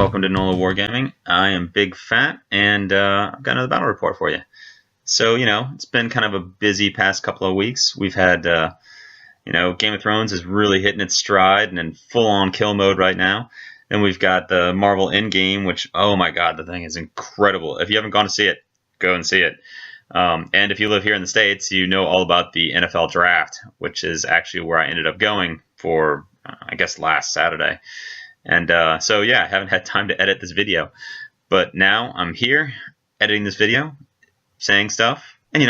welcome to NOLA Wargaming. I am Big Fat, and I've got another battle report for you. So, it's been kind of a busy past couple of weeks. We've had, Game of Thrones is really hitting its stride and in full-on kill mode right now. Then we've got the Marvel Endgame, which, oh my god, the thing is incredible. If you haven't gone to see it, go and see it. And if you live here in the States, you know all about the NFL Draft, which is actually where I ended up going for, I guess, last Saturday. And so, yeah, I haven't had time to edit this video. But now I'm here editing this video, saying stuff, and,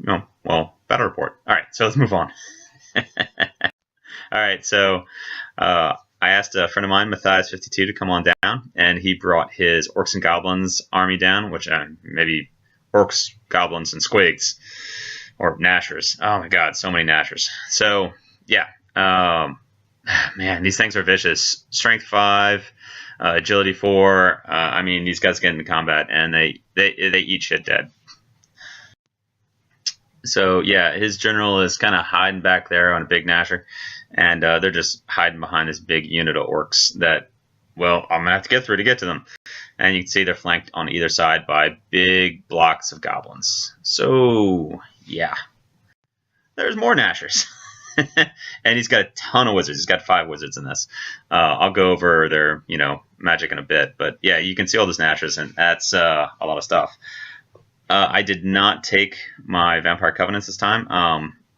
battle report. All right, so let's move on. All right, so I asked a friend of mine, Matthias52, to come on down, and he brought his Orcs and Goblins army down, which maybe Orcs, Goblins, and Squigs, or Nashers. Oh, my God, so many Nashers. So, yeah. Man, these things are vicious. Strength 5, agility 4. I mean, these guys get into combat and they eat shit dead. So yeah, his general is kind of hiding back there on a big Nasher, and they're just hiding behind this big unit of Orcs that, well, I'm gonna have to get through to get to them. And you can see they're flanked on either side by big blocks of Goblins. So yeah, there's more Nashers. And he's got a ton of wizards. He's got 5 wizards in this. I'll go over their, magic in a bit. But yeah, you can see all those Nashers, and that's a lot of stuff. I did not take my Vampire Covenants this time.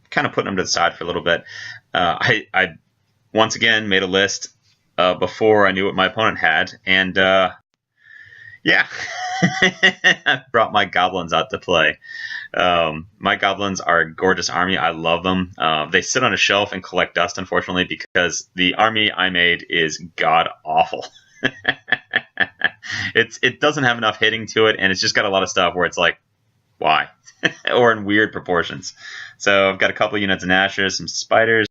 Kind of putting them to the side for a little bit. I once again made a list before I knew what my opponent had, and yeah, I brought my Goblins out to play. My Goblins are a gorgeous army. I love them. They sit on a shelf and collect dust, unfortunately, because the army I made is god-awful. It doesn't have enough hitting to it, and it's just got a lot of stuff where it's like, why? Or in weird proportions. So I've got a couple of units of Nashers, some Spiders.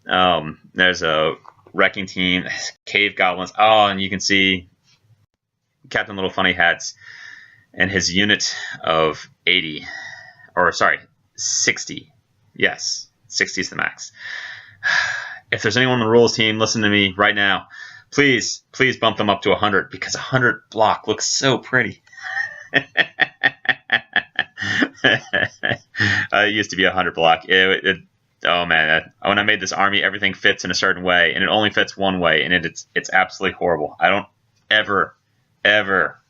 There's a Wrecking Team, Cave Goblins. Oh, and you can see Cap'n Lil Funni Hatz and his unit of 80, or sorry, 60. Yes, 60 is the max. If there's anyone on the rules team, listen to me right now. Please bump them up to 100, because 100 block looks so pretty. It used to be 100 block. Oh man, when I made this army, everything fits in a certain way, and it only fits one way, and it's absolutely horrible. I don't ever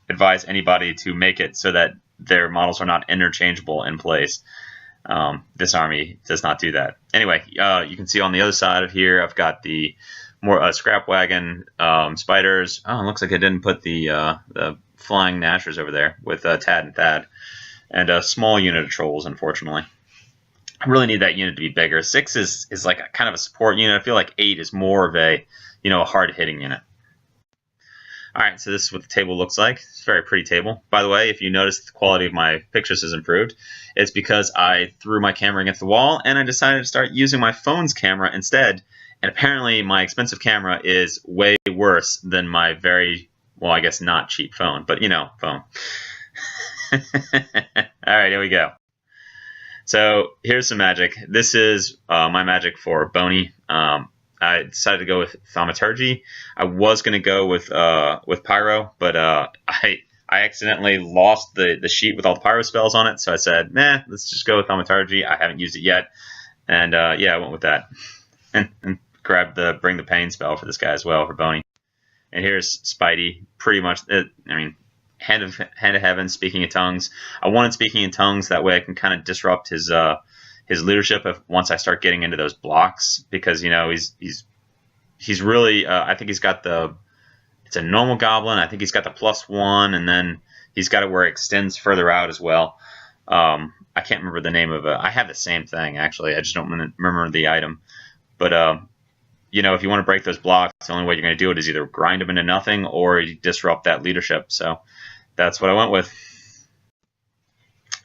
advise anybody to make it so that their models are not interchangeable in place. This army does not do that. Anyway, you can see on the other side of here, I've got the more scrap wagon, Spiders. Oh, it looks like I didn't put the flying Nashers over there with Tad and Thad, and a small unit of Trolls, unfortunately. I really need that unit to be bigger. 6 is like a kind of a support unit. I feel like 8 is more of a, a hard-hitting unit. All right, so this is what the table looks like. It's a very pretty table. By the way, if you notice the quality of my pictures has improved, it's because I threw my camera against the wall and I decided to start using my phone's camera instead. And apparently my expensive camera is way worse than my very, well, I guess not cheap phone, but phone. All right, here we go. So here's some magic. This is my magic for Boney. I decided to go with Thaumaturgy. I was going to go with Pyro, but I accidentally lost the sheet with all the Pyro spells on it, so I said, nah, let's just go with Thaumaturgy. I haven't used it yet, and yeah, I went with that. And grabbed the Bring the Pain spell for this guy as well, for Boney. And here's Spidey, pretty much, Hand of Heaven, Speaking in Tongues. I wanted Speaking in Tongues, that way I can kind of disrupt his leadership once I start getting into those blocks, because he's really I think he's got it's a normal goblin. I think he's got the +1, and then he's got it where it extends further out as well. I can't remember the name of it. I have the same thing actually. I just don't remember the item. But if you want to break those blocks, the only way you're going to do it is either grind them into nothing or you disrupt that leadership. So that's what I went with.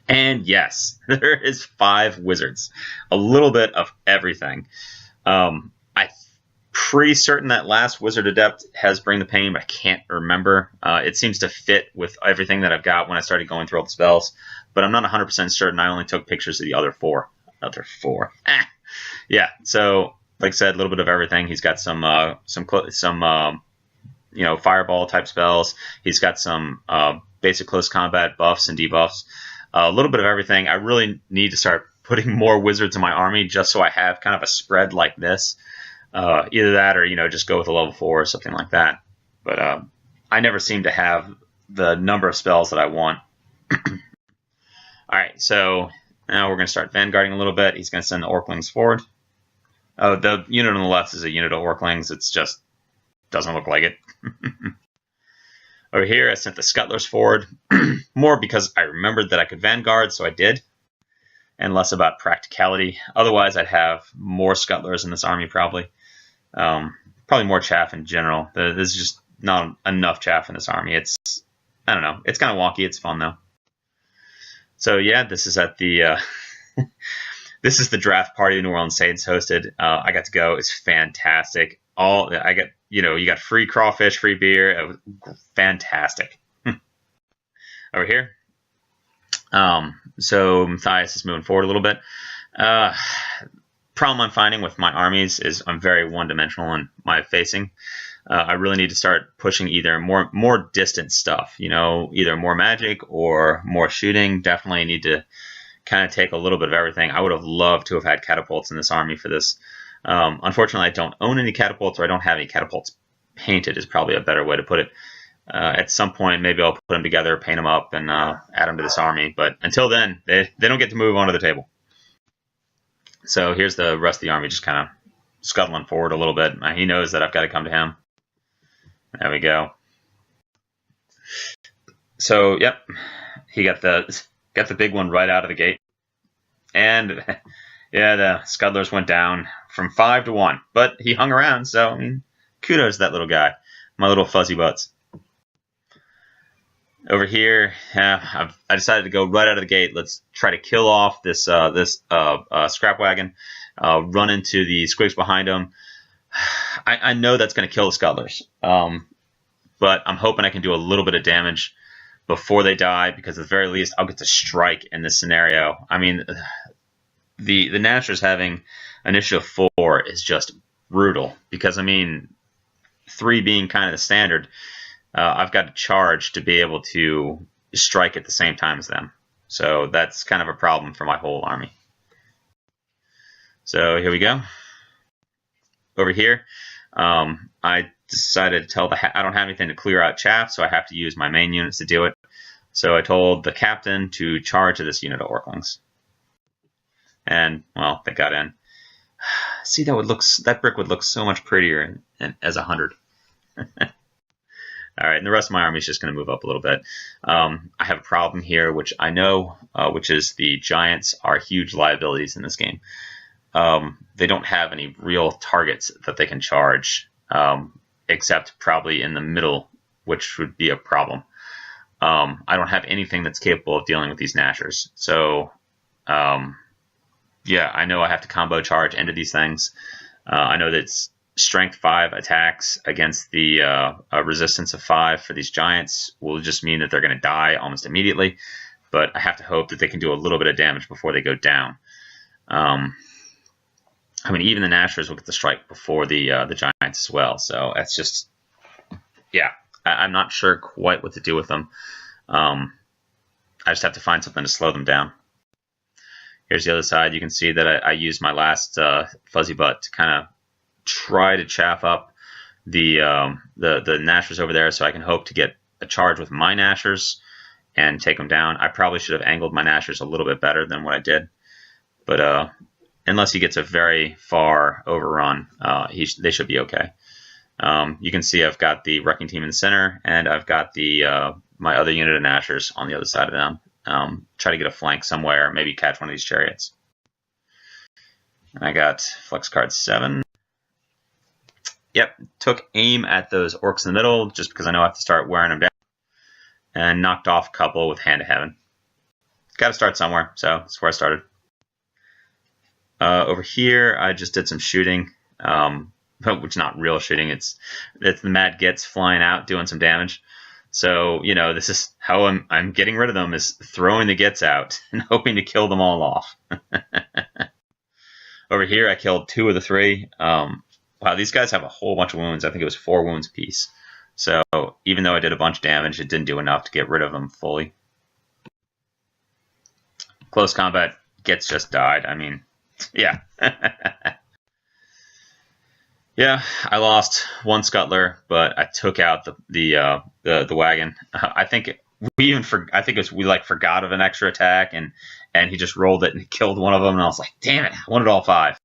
And yes, there is 5 wizards. A little bit of everything. I'm pretty certain that last Wizard Adept has Bring the Pain, but I can't remember. It seems to fit with everything that I've got when I started going through all the spells. But I'm not 100% certain. I only took pictures of the other 4. Yeah, so like I said, a little bit of everything. He's got some fireball type spells. He's got some basic close combat buffs and debuffs. A little bit of everything. I really need to start putting more wizards in my army just so I have kind of a spread like this. Either that or, just go with a level 4 or something like that. But I never seem to have the number of spells that I want. Alright, so now we're going to start vanguarding a little bit. He's going to send the Orclings forward. Oh, the unit on the left is a unit of Orclings. It's just doesn't look like it. Over here, I sent the Scuttlers forward. More because I remembered that I could vanguard, so I did. And less about practicality. Otherwise, I'd have more Scuttlers in this army, probably. Probably more chaff in general. There's just not enough chaff in this army. I don't know. It's kind of wonky. It's fun, though. So, yeah, this is at the... this is the draft party the New Orleans Saints hosted. I got to go. It's fantastic. You got free crawfish, free beer. It was fantastic. Over here. So Matthias is moving forward a little bit. Problem I'm finding with my armies is I'm very one-dimensional in my facing. I really need to start pushing either more distant stuff, either more magic or more shooting. Definitely need to kind of take a little bit of everything. I would have loved to have had catapults in this army for this. Unfortunately, I don't own any catapults, or I don't have any catapults painted is probably a better way to put it. At some point, maybe I'll put them together, paint them up, and add them to this army. But until then, they don't get to move onto the table. So here's the rest of the army just kind of scuttling forward a little bit. He knows that I've got to come to him. There we go. So, yep, he got the big one right out of the gate. And, yeah, the Scuttlers went down from 5 to 1. But he hung around, so, I mean, kudos to that little guy. My little fuzzy butts. Over here, I decided to go right out of the gate. Let's try to kill off this scrap wagon, run into the squigs behind him. I know that's going to kill the Scuttlers, but I'm hoping I can do a little bit of damage before they die, because at the very least, I'll get to strike in this scenario. I mean, the Nashers having initiative 4 is just brutal, because, I mean, 3 being kind of the standard, I've got to charge to be able to strike at the same time as them. So that's kind of a problem for my whole army. So here we go. Over here, I decided to tell I don't have anything to clear out chaff, so I have to use my main units to do it. So I told the captain to charge at this unit of Orclings. And, well, they got in. See, that brick would look so much prettier as 100. All right, and the rest of my army is just going to move up a little bit. I have a problem here, which I know, which is the giants are huge liabilities in this game. They don't have any real targets that they can charge, except probably in the middle, which would be a problem. I don't have anything that's capable of dealing with these Nashers. So, yeah, I know I have to combo charge into these things. I know that it's Strength 5 attacks against the resistance of 5 for these giants will just mean that they're going to die almost immediately. But I have to hope that they can do a little bit of damage before they go down. I mean, even the Nashers will get the strike before the giants as well. So that's just, yeah, I'm not sure quite what to do with them. I just have to find something to slow them down. Here's the other side. You can see that I used my last fuzzy butt to kind of try to chaff up the Nashers over there, so I can hope to get a charge with my Nashers and take them down. I probably should have angled my Nashers a little bit better than what I did, but unless he gets a very far overrun, they should be okay. You can see I've got the wrecking team in the center, and I've got the my other unit of Nashers on the other side of them. Try to get a flank somewhere, maybe catch one of these chariots. And I got flex card 7. Yep, took aim at those orcs in the middle just because I know I have to start wearing them down. And knocked off a couple with Hand of Heaven. Got to start somewhere, so that's where I started. Over here, I just did some shooting, which is not real shooting. It's the Mad Gits flying out, doing some damage. So, this is how I'm getting rid of them, is throwing the Gits out and hoping to kill them all off. Over here, I killed 2 of the 3. Wow, these guys have a whole bunch of wounds. I think it was 4 wounds apiece. So even though I did a bunch of damage, it didn't do enough to get rid of them fully. Close combat, Gets just died. I mean, yeah. Yeah, I lost one scuttler, but I took out the wagon. I think we like forgot of an extra attack, and he just rolled it and killed one of them, and I was like, damn it, I wanted all 5.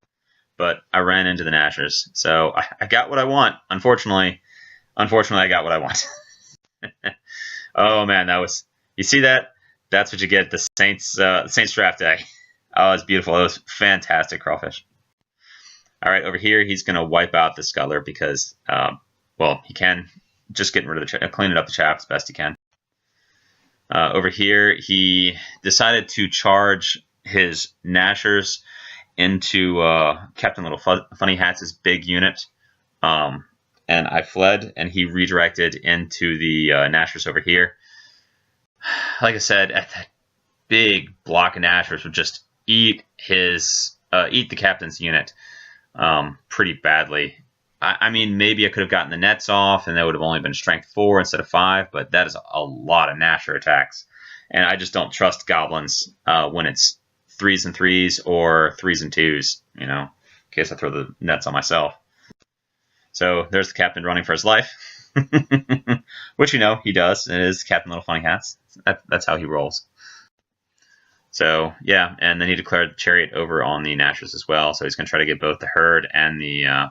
But I ran into the Nashers, so I got what I want. Unfortunately, I got what I want. Oh man, you see that? That's what you get at the Saints draft day. Oh, it's beautiful. It was fantastic crawfish. All right, over here he's going to wipe out the scuttler because, well, he can just get rid of cleaning up the chaff as best he can. Over here he decided to charge his Nashers into Cap'n Lil Funni Hatz's big unit, and I fled, and he redirected into the Nashers over here. Like I said, that big block of Nashers would just eat the captain's unit pretty badly. I mean, maybe I could have gotten the nets off, and that would have only been strength 4 instead of 5, but that is a lot of Nasher attacks, and I just don't trust goblins when it's 3s and 3s or 3s and 2s, in case I throw the nets on myself. So there's the captain running for his life, which he does. It is Cap'n Lil Funni Hatz. That's how he rolls. So yeah, and then he declared the chariot over on the Nashers as well. So he's going to try to get both the herd and the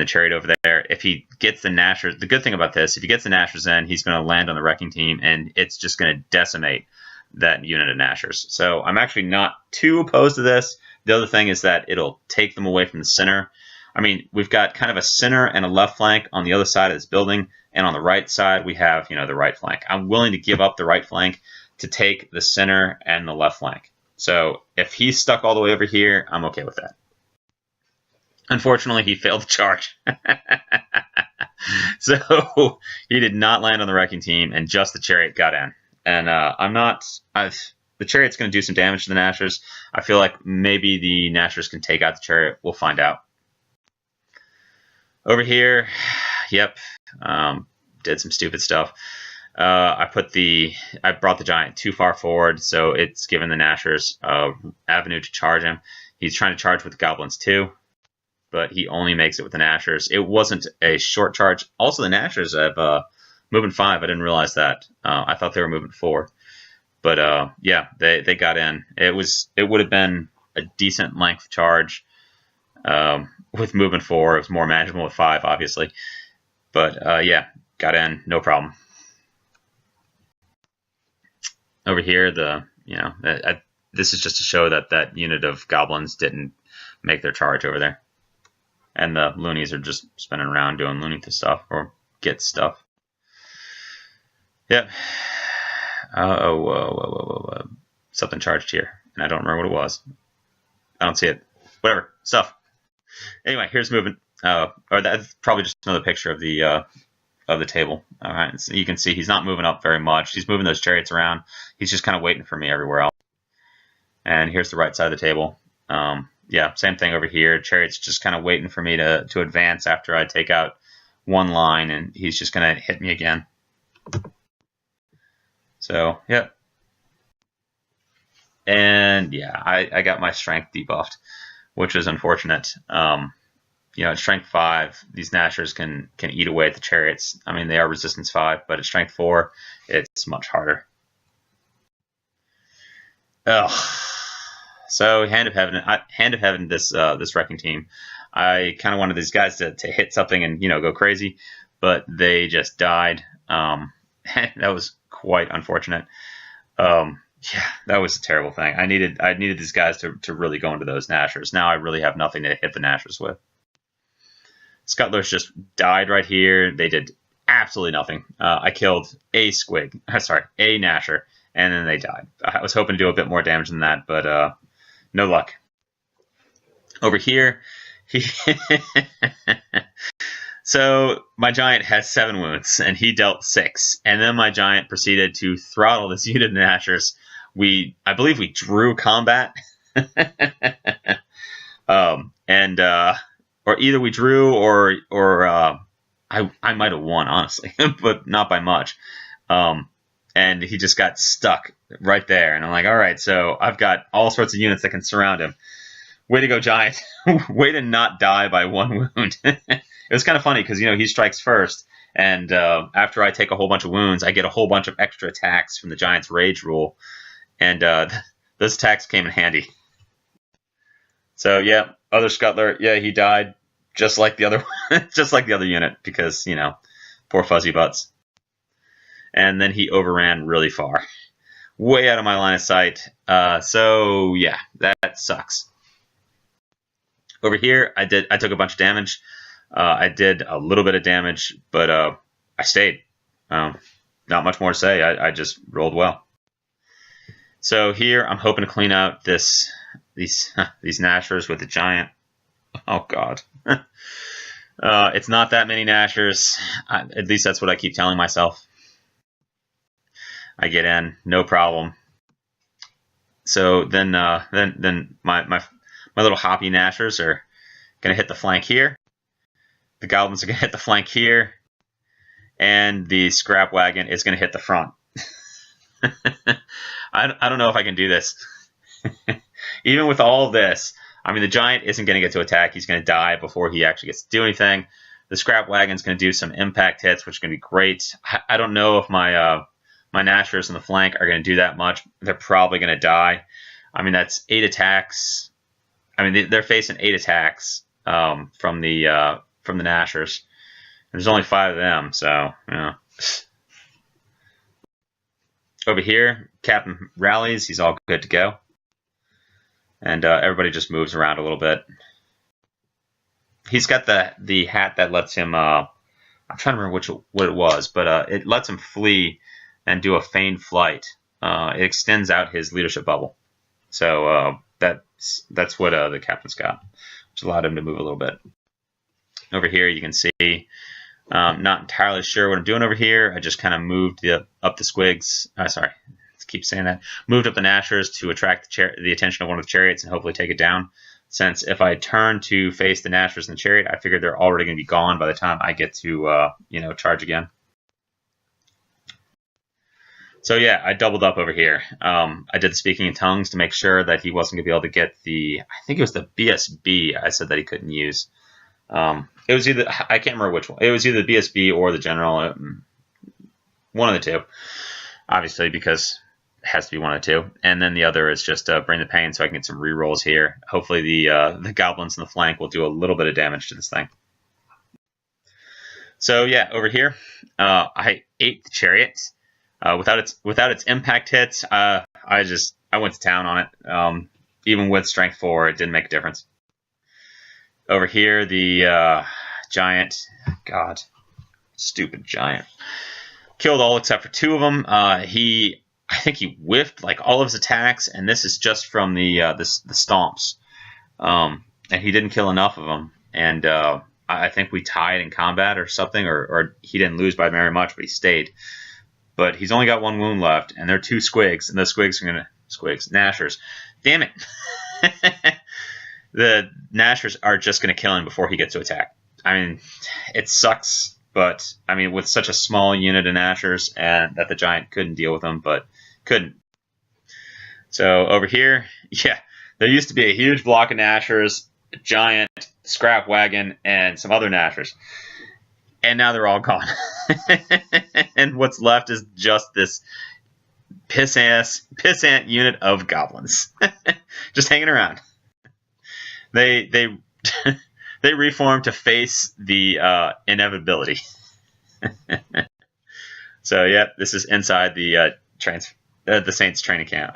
chariot over there. If he gets the Nashers, the good thing about this, if he gets the Nashers in, he's going to land on the wrecking team, and it's just going to decimate that unit of Nashers. So I'm actually not too opposed to this. The other thing is that it'll take them away from the center. I mean, we've got kind of a center and a left flank on the other side of this building, and on the right side we have, the right flank. I'm willing to give up the right flank to take the center and the left flank. So if he's stuck all the way over here, I'm okay with that. Unfortunately, he failed to charge. So he did not land on the wrecking team, and just the chariot got in. And the chariot's going to do some damage to the Nashers. I feel like maybe the Nashers can take out the chariot. We'll find out. Over here, yep, did some stupid stuff. I brought the giant too far forward, so it's given the Nashers avenue to charge him. He's trying to charge with the goblins too, but he only makes it with the Nashers. It wasn't a short charge. Also, the Nashers have moving 5. I didn't realize that. I thought they were moving 4, but yeah, they got in. It would have been a decent length charge with moving 4. It was more manageable with 5, obviously, but yeah, got in, no problem. Over here, this is just to show that unit of goblins didn't make their charge over there, and the loonies are just spinning around doing loony stuff or get stuff. Yep. Something charged here, and I don't remember what it was. I don't see it. Whatever stuff. Anyway, here's movement. Or that's probably just another picture of the table. All right, so you can see he's not moving up very much. He's moving those chariots around. He's just kind of waiting for me everywhere else. And here's the right side of the table. Yeah, same thing over here. Chariot's just kind of waiting for me to advance after I take out one line, and he's just going to hit me again. So, yeah. And yeah, I got my strength debuffed, which is unfortunate. At strength 5, these Nashers can eat away at the chariots. I mean, they are resistance 5, but at strength 4, it's much harder. Ugh. So Hand of Heaven, this wrecking team. I kind of wanted these guys to hit something and go crazy, but they just died. That was quite unfortunate. Yeah, that was a terrible thing. I needed these guys to really go into those Nashers. Now I really have nothing to hit the Nashers with. Scuttlers just died right here. They did absolutely nothing. I killed a Nasher, and then they died. I was hoping to do a bit more damage than that, but no luck. Over here, so my giant has 7 wounds, and he dealt 6. And then my giant proceeded to throttle this unit of Nashers. I believe we drew combat, or either we drew or I might have won, honestly, but not by much. And he just got stuck right there. And I'm like, all right, so I've got all sorts of units that can surround him. Way to go, Giant. Way to not die by one wound. It was kind of funny because, he strikes first. And after I take a whole bunch of wounds, I get a whole bunch of extra attacks from the Giant's Rage rule. And those attacks came in handy. So, yeah, other Scuttler, yeah, he died just like the other unit because, poor fuzzy butts. And then he overran really far. Way out of my line of sight. So, yeah, that sucks. Over here, I took a bunch of damage. I did a little bit of damage, but I stayed. Not much more to say. I just rolled well. So here, I'm hoping to clean out these Nashers with the Giant. Oh God, it's not that many Nashers. At least that's what I keep telling myself. I get in, no problem. So then my little hoppy Nashers are gonna hit the flank here. The Goblins are gonna hit the flank here, and the Scrap Wagon is gonna hit the front. I don't know if I can do this. Even with all this, I mean, the Giant isn't going to get to attack. He's going to die before he actually gets to do anything. The Scrap Wagon's going to do some impact hits, which is going to be great. I don't know if my Nashers in the flank are going to do that much. They're probably going to die. I mean, that's 8 attacks. I mean, they're facing 8 attacks from the Nashers. There's only 5 of them, so Over here, Captain rallies. He's all good to go. And everybody just moves around a little bit. He's got the hat that lets him, I'm trying to remember what it was, but it lets him flee and do a feigned flight. It extends out his leadership bubble. So that's what the captain's got, which allowed him to move a little bit. Over here, you can see, not entirely sure what I'm doing over here. I just kind of moved up the squigs. Sorry. Keep saying that. Moved up the Nashers to attract the attention of one of the chariots and hopefully take it down. Since if I turn to face the Nashers in the chariot, I figured they're already going to be gone by the time I get to charge again. So yeah, I doubled up over here. I did the speaking in tongues to make sure that he wasn't going to be able to get I think it was the BSB I said that he couldn't use. It was either, I can't remember which one. It was either the BSB or the general. One of the two, obviously, because it has to be one of the two. And then the other is just bring the pain so I can get some rerolls here. Hopefully the Goblins in the flank will do a little bit of damage to this thing. So yeah, over here, I ate the chariot. Without its impact hits, I went to town on it. Even with strength 4, it didn't make a difference. Over here, the Giant, God, stupid Giant, killed all except for 2 of them. I think he whiffed like all of his attacks, and this is just from the stomps. And he didn't kill enough of them. And I think we tied in combat or something, or he didn't lose by very much, but he stayed. But he's only got 1 wound left, and there are 2 squigs, and those squigs are gonna Nashers. Damn it! The Nashers are just gonna kill him before he gets to attack. I mean, it sucks. But, I mean, with such a small unit of Nashers, and that the Giant couldn't deal with them, but couldn't. So, over here, yeah, there used to be a huge block of Nashers, a Giant, Scrap Wagon, and some other Nashers. And now they're all gone. And what's left is just this pissant unit of Goblins. Just hanging around. They reformed to face the inevitability. So yeah, this is inside the Saints training camp,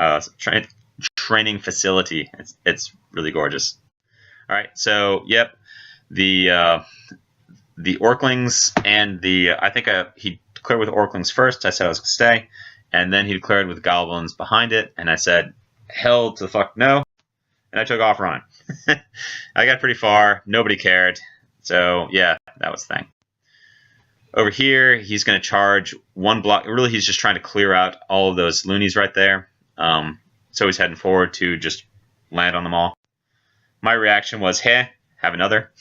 training facility. It's really gorgeous. All right, so yep, the Orclings and I think he declared with Orclings first. I said I was gonna stay, and then he declared with Goblins behind it, and I said, hell to the fuck no, and I took off running. I got pretty far. Nobody cared. So, yeah, that was the thing. Over here, he's going to charge 1 block. Really, he's just trying to clear out all of those loonies right there. So he's heading forward to just land on them all. My reaction was, hey, have another.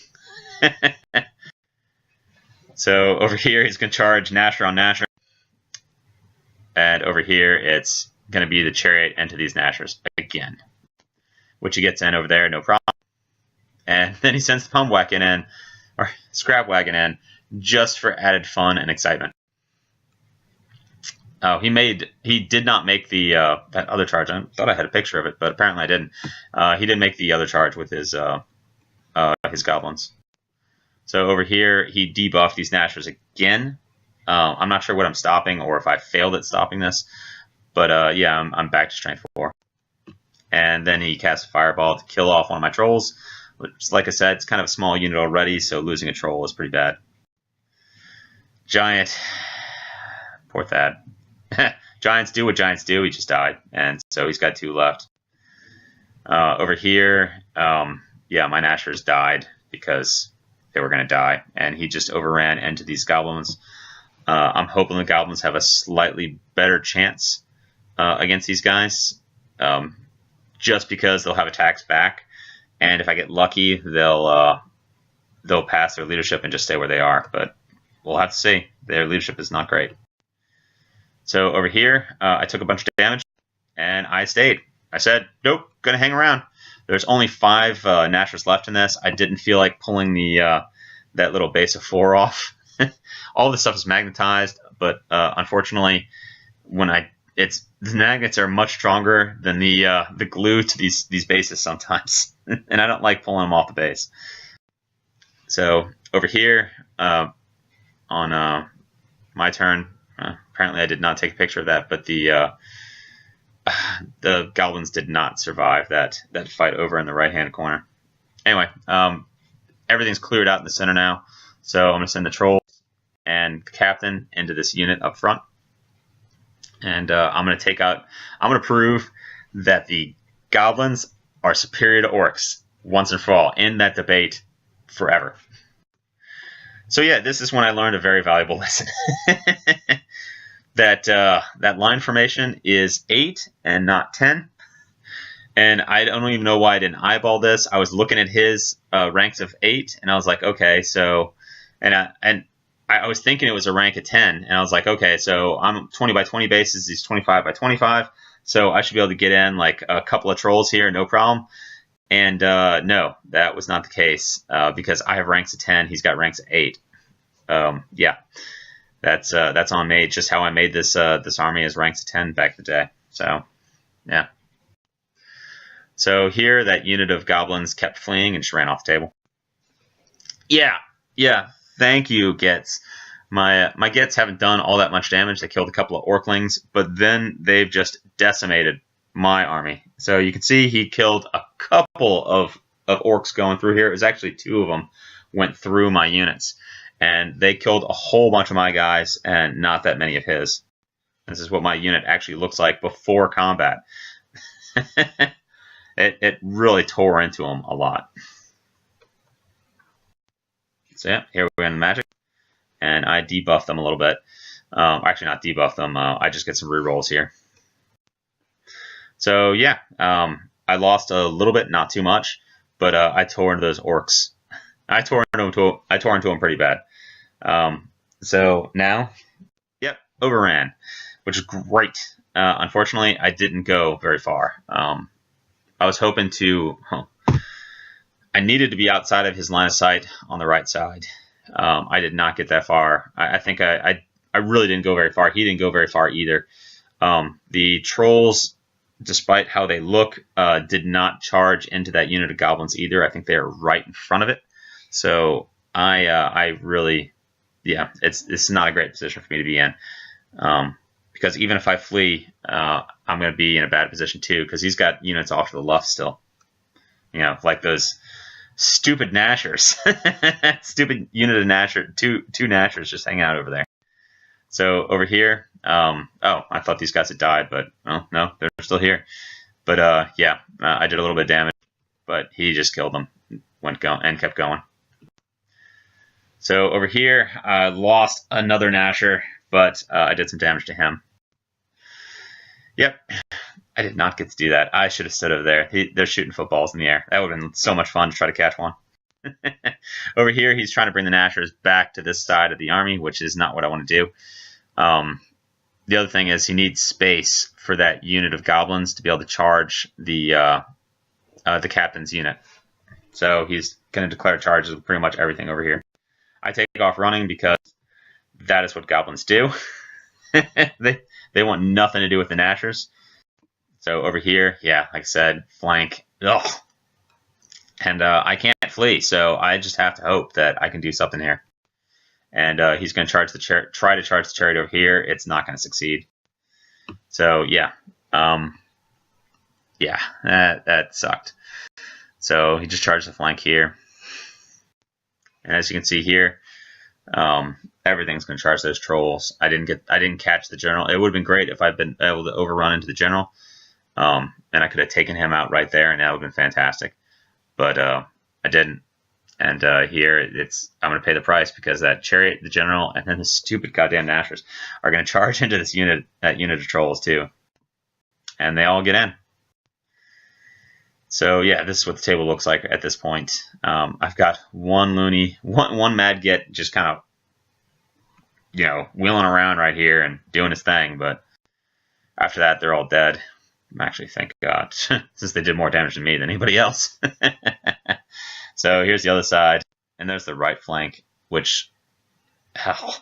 So over here, he's going to charge Nasher on Nasher. And over here, it's going to be the Chariot into these Nashers again, which he gets in over there, no problem. And then he sends the Pump Wagon in, or Scrap Wagon in, just for added fun and excitement. Oh, he did not make the that other charge. I thought I had a picture of it, but apparently I didn't. He didn't make the other charge with his Goblins. So over here, he debuffed these Nashers again. I'm not sure what I'm stopping or if I failed at stopping this. But yeah, I'm back to Strength 4. And then he casts a Fireball to kill off one of my Trolls. Which, like I said, it's kind of a small unit already, so losing a Troll is pretty bad. Giant. Poor Thad. Giants do what Giants do. He just died. And so he's got 2 left. Over here, yeah, my Nashers died because they were going to die, and he just overran into these Goblins. I'm hoping the Goblins have a slightly better chance against these guys, just because they'll have attacks back, and if I get lucky, they'll pass their leadership and just stay where they are. But we'll have to see. Their leadership is not great. So over here, I took a bunch of damage, and I stayed. I said, nope, gonna hang around. There's only 5 Nashers left in this. I didn't feel like pulling the that little base of 4 off. All this stuff is magnetized, but unfortunately, the magnets are much stronger than the glue to these bases sometimes, and I don't like pulling them off the base. So over here, on my turn, apparently I did not take a picture of that, but the Goblins did not survive that fight over in the right-hand corner. Anyway, everything's cleared out in the center now, so I'm going to send the Trolls and the Captain into this unit up front. And I'm going to prove that the Goblins are superior to Orcs once and for all, in that debate forever. So yeah, this is when I learned a very valuable lesson. That line formation is 8 and not 10. And I don't even know why I didn't eyeball this. I was looking at his ranks of 8, and I was like, okay, so, and I was thinking it was a rank of 10, and I was like, okay, so I'm 20 by 20 bases, he's 25 by 25, so I should be able to get in like a couple of Trolls here, no problem. And no, that was not the case, because I have ranks of 10, he's got ranks of 8. Yeah, that's on me. It's just how I made this this army as ranks of 10 back in the day. So, yeah. So here, that unit of Goblins kept fleeing and just ran off the table. Yeah. Thank you, Gets. My Gets haven't done all that much damage. They killed a couple of Orclings, but then they've just decimated my army. So you can see he killed a couple of Orcs going through here. It was actually 2 of them went through my units. And they killed a whole bunch of my guys and not that many of his. This is what my unit actually looks like before combat. It really tore into him a lot. So yeah, here we're in the magic. And I debuffed them a little bit. Actually, not debuff them. I just get some rerolls here. So yeah, I lost a little bit, not too much, but I tore into those Orcs. I tore into them pretty bad. So now, yep, overran, which is great. Unfortunately, I didn't go very far. I was hoping to. I needed to be outside of his line of sight on the right side. I did not get that far. I think I really didn't go very far. He didn't go very far either. The Trolls, despite how they look, did not charge into that unit of Goblins either. I think they are right in front of it. So I really, yeah, it's not a great position for me to be in, because even if I flee, I'm going to be in a bad position too, because he's got units off to the left still. You know, like those stupid Nashers, stupid unit of Nasher, two Nashers just hanging out over there. So over here, oh, I thought these guys had died, but well, no, they're still here. But yeah, I did a little bit of damage, but he just killed them, and kept going. So over here, I lost another Nasher, but I did some damage to him. Yep, I did not get to do that. I should have stood over there. They're shooting footballs in the air. That would have been so much fun to try to catch one. Over here, he's trying to bring the Nashers back to this side of the army, which is not what I want to do. The other thing is he needs space for that unit of goblins to be able to charge the captain's unit. So he's going to declare charges with pretty much everything over here. I take off running because that is what goblins do. they want nothing to do with the Nashers. So over here, yeah, like I said, flank. Ugh. And I can't flee, so I just have to hope that I can do something here. And he's going to try to charge the chariot over here. It's not going to succeed. So yeah, yeah, that sucked. So he just charged the flank here, and as you can see here, everything's going to charge those trolls. I didn't catch the general. It would have been great if I'd been able to overrun into the general, and I could have taken him out right there, and that would have been fantastic. But I didn't. And here I'm going to pay the price because that chariot, the general, and then the stupid goddamn Nashers are going to charge into this unit of trolls too, and they all get in. So yeah, this is what the table looks like at this point. I've got one loony, one mad git just kind of, wheeling around right here and doing his thing. But after that, they're all dead. Actually, thank God, since they did more damage to me than anybody else. So here's the other side, and there's the right flank, which, hell.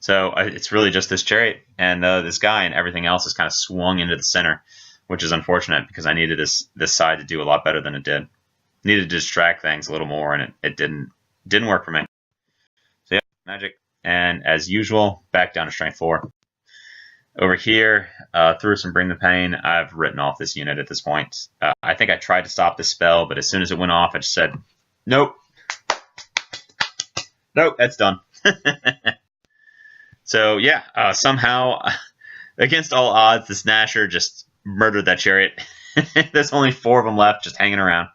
So it's really just this chariot and this guy, and everything else is kind of swung into the center, which is unfortunate because I needed this side to do a lot better than it did. Needed to distract things a little more, and it didn't work for me. So yeah, magic, and as usual, back down to strength 4. Over here, through some Bring the Pain, I've written off this unit at this point. I think I tried to stop this spell, but as soon as it went off, I just said, nope. Nope, that's done. So yeah, somehow, against all odds, this Nasher just murdered that chariot. There's only 4 of them left just hanging around.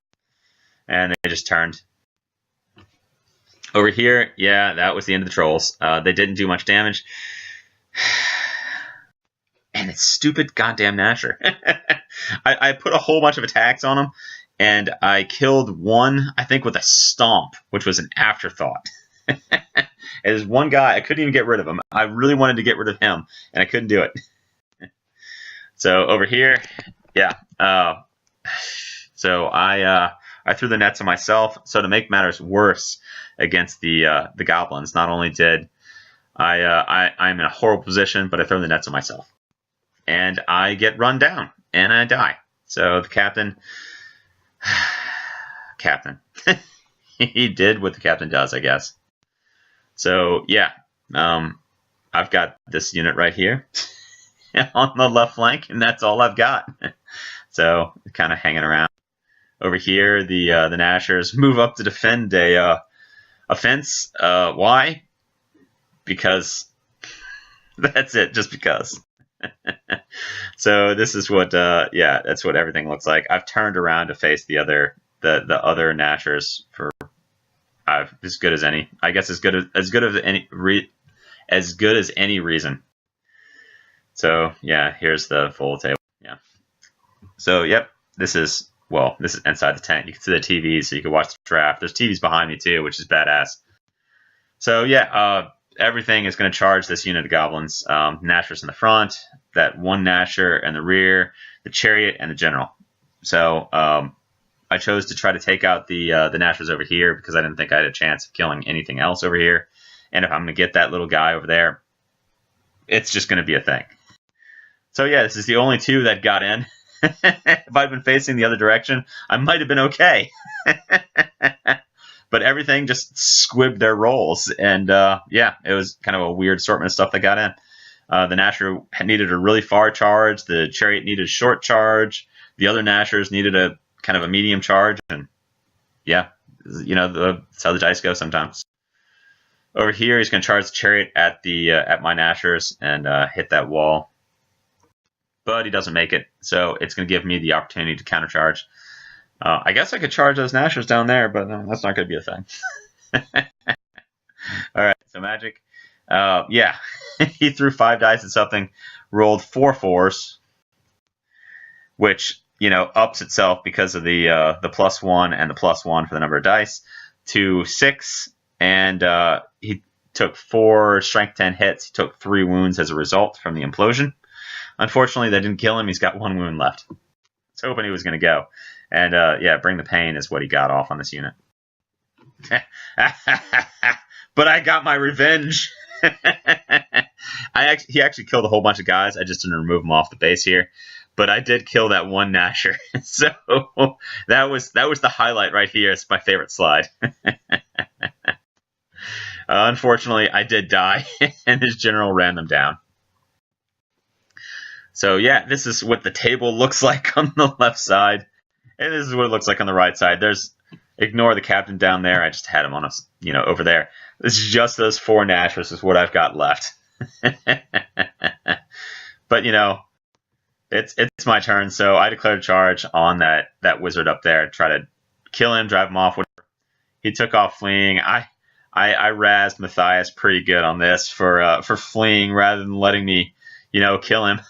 And they just turned. Over here, yeah, that was the end of the trolls. They didn't do much damage. And it's stupid goddamn Nasher. I put a whole bunch of attacks on him, and I killed one, I think, with a stomp, which was an afterthought. There's one guy, I couldn't even get rid of him. I really wanted to get rid of him, and I couldn't do it. So over here, yeah. So I threw the nets on myself. So to make matters worse against the goblins, not only did I'm in a horrible position, but I throw the nets on myself. And I get run down, and I die. So the captain, he did what the captain does, I guess. So yeah, I've got this unit right here on the left flank, and that's all I've got. So kind of hanging around. Over here, the Nashers move up to defend a fence. Why? Because that's it. Just because. So this is what, yeah, that's what everything looks like. I've turned around to face the other Nashers for as good as any. I guess as good as any reason. So yeah, here's the full table. Yeah. So yep, this is inside the tent. You can see the TVs, so you can watch the draft. There's TVs behind me too, which is badass. So yeah, everything is going to charge this unit of goblins. Nashers in the front, that one Nasher in the rear, the chariot, and the general. So I chose to try to take out the Nashers over here because I didn't think I had a chance of killing anything else over here. And if I'm going to get that little guy over there, it's just going to be a thing. So yeah, this is the only 2 that got in. If I'd been facing the other direction, I might have been okay. But everything just squibbed their rolls. And yeah, it was kind of a weird assortment of stuff that got in. The Nasher needed a really far charge. The chariot needed a short charge. The other Nashers needed a kind of a medium charge. And yeah, that's how the dice go sometimes. Over here, he's going to charge the chariot at my Nashers and hit that wall. But he doesn't make it, so it's going to give me the opportunity to countercharge. I guess I could charge those Nashers down there, but that's not going to be a thing. All right, so magic. Yeah, he threw 5 dice at something, rolled 4 4s, which ups itself because of the +1 and the +1 for the number of dice. to 6, and he took 4 strength 10 hits. He took 3 wounds as a result from the implosion. Unfortunately, that didn't kill him. He's got 1 wound left. I was hoping he was going to go. And yeah, bring the pain is what he got off on this unit. But I got my revenge. He actually killed a whole bunch of guys. I just didn't remove them off the base here. But I did kill that one Nasher. So that was the highlight right here. It's my favorite slide. Unfortunately, I did die, and his general ran them down. So yeah, this is what the table looks like on the left side, and this is what it looks like on the right side. Ignore the captain down there. I just had him on over there. This is just those 4 Nashers is what I've got left. But it's my turn, so I declared a charge on that wizard up there. Try to kill him, drive him off. Whatever. He took off fleeing. I razzed Matthias pretty good on this for fleeing rather than letting me kill him.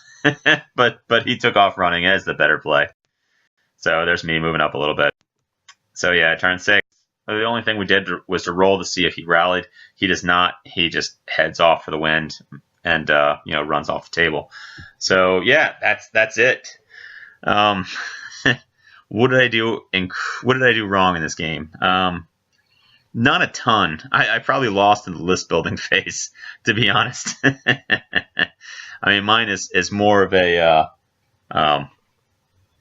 but he took off running as the better play. So there's me moving up a little bit. So yeah, turn 6. The only thing we did was to roll to see if he rallied. He does not. He just heads off for the wind and runs off the table. So yeah, that's it. What did I do? What did I do wrong in this game? Not a ton. I probably lost in the list building phase, to be honest. I mean, mine is more of a.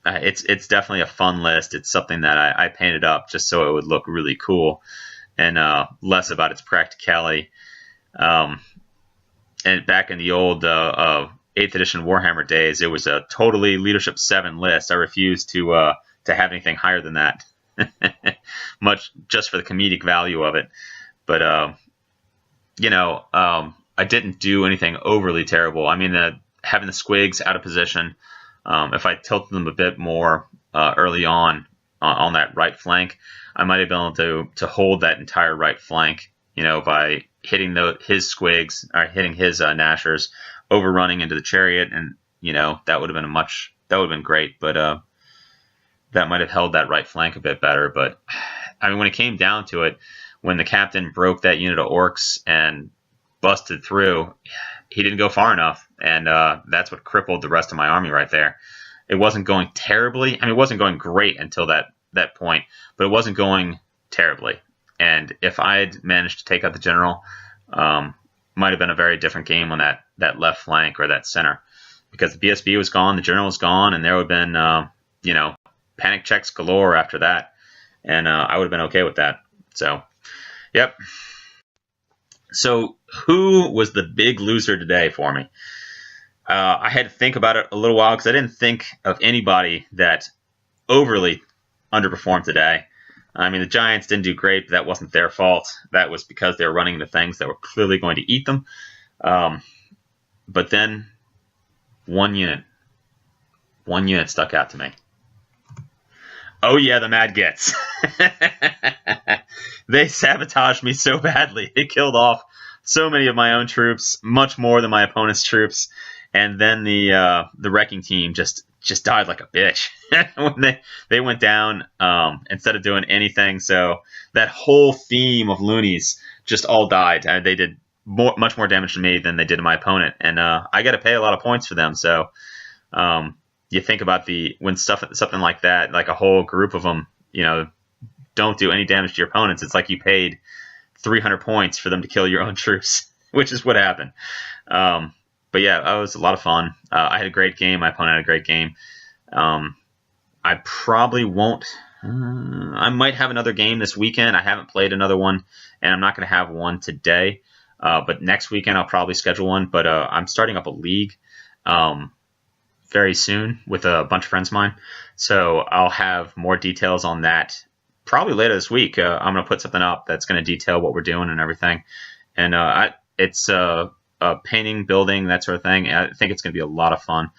It's definitely a fun list. It's something that I painted up just so it would look really cool, and less about its practicality. And back in the old 8th edition Warhammer days, it was a totally Leadership 7 list. I refused to have anything higher than that, much just for the comedic value of it. But I didn't do anything overly terrible. I mean, having the squigs out of position. If I tilted them a bit more early on that right flank, I might have been able to hold that entire right flank, by hitting his squigs or hitting his Nashers, overrunning into the chariot, and that would have been great. But that might have held that right flank a bit better. But I mean, when it came down to it, when the captain broke that unit of orcs and busted through, he didn't go far enough, and that's what crippled the rest of my army right there. It wasn't going terribly. I mean, it wasn't going great until that point, but it wasn't going terribly. And if I had managed to take out the general, might have been a very different game on that left flank or that center, because the BSB was gone, the general was gone, and there would have been panic checks galore after that, and I would have been okay with that. So, yep. So who was the big loser today for me? I had to think about it a little while because I didn't think of anybody that overly underperformed today. I mean, the Giants didn't do great, but that wasn't their fault. That was because they were running into things that were clearly going to eat them. But then one unit stuck out to me. Oh yeah, the Mad Gets. They sabotaged me so badly. They killed off so many of my own troops, much more than my opponent's troops, and then the wrecking team just died like a bitch when they went down instead of doing anything. So that whole theme of loonies just all died. They did much more damage to me than they did to my opponent, and I got to pay a lot of points for them. So you think about when something like that, like a whole group of them, don't do any damage to your opponents. It's like you paid 300 points for them to kill your own troops, which is what happened. But yeah, it was a lot of fun. I had a great game. My opponent had a great game. I probably won't. I might have another game this weekend. I haven't played another one, and I'm not going to have one today. But next weekend I'll probably schedule one. But I'm starting up a league very soon with a bunch of friends of mine. So I'll have more details on that probably later this week. I'm going to put something up that's going to detail what we're doing and everything. And it's painting, building, that sort of thing. I think it's going to be a lot of fun.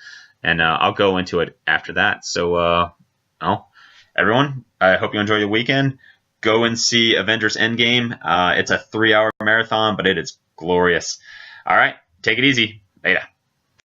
And I'll go into it after that. So, everyone, I hope you enjoy your weekend. Go and see Avengers Endgame. It's a 3-hour marathon, but it is glorious. All right, take it easy. Later.